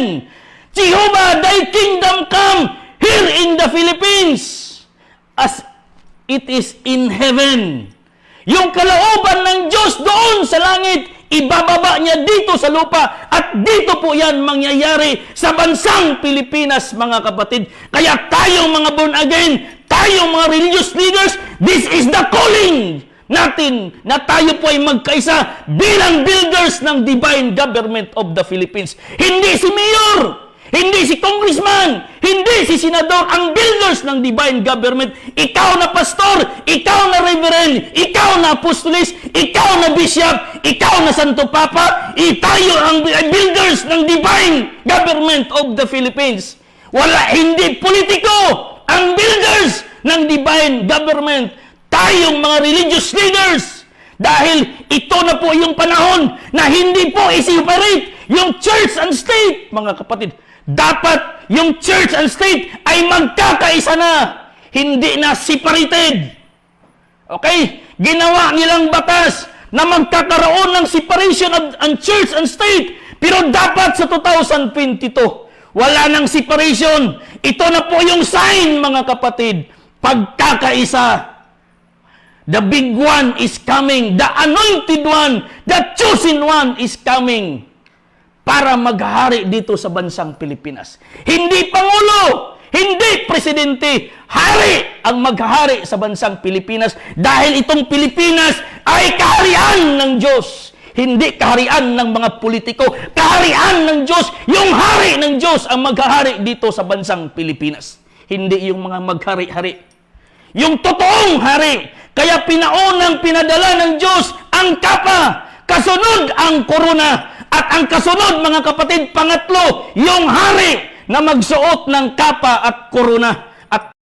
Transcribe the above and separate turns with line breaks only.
natin, Jehovah, thy kingdom come here in the Philippines as it is in heaven. Yung kalooban ng Diyos doon sa langit, ibababa niya dito sa lupa at dito po yan mangyayari sa bansang Pilipinas, mga kapatid. Kaya tayong mga born again, tayong mga religious leaders, this is the calling natin na tayo po ay magkaisa bilang builders ng divine government of the Philippines. Hindi si mayor, hindi si congressman, hindi si senador ang builders ng divine government. Ikaw na pastor, ikaw na reverend, ikaw na apostolis, ikaw na bishop, ikaw na santo papa, tayo ang builders ng divine government of the Philippines. Hindi politiko ang builders ng divine government. Tayong mga religious leaders. Dahil ito na po yung panahon na hindi po i-separate yung church and state, mga kapatid. Dapat yung church and state ay magkakaisa na, hindi na separated. Okay? Ginawa nilang batas na magkakaroon ng separation of church and state. Pero dapat sa 2022, wala nang separation. Ito na po yung sign, mga kapatid. Pagkakaisa. The big one is coming. The anointed one, the chosen one is coming para maghari dito sa bansang Pilipinas. Hindi Pangulo, hindi Presidente, hari ang maghari sa bansang Pilipinas dahil itong Pilipinas ay kaharian ng Diyos. Hindi kaharian ng mga politiko, kaharian ng Diyos. Yung hari ng Diyos ang maghari dito sa bansang Pilipinas. Hindi yung mga maghari-hari. Yung totoong hari. Kaya pinaunang pinadala ng Diyos ang kapa. Kasunod ang korona. At ang kasunod, mga kapatid, pangatlo, yung hari na magsuot ng kapa at korona.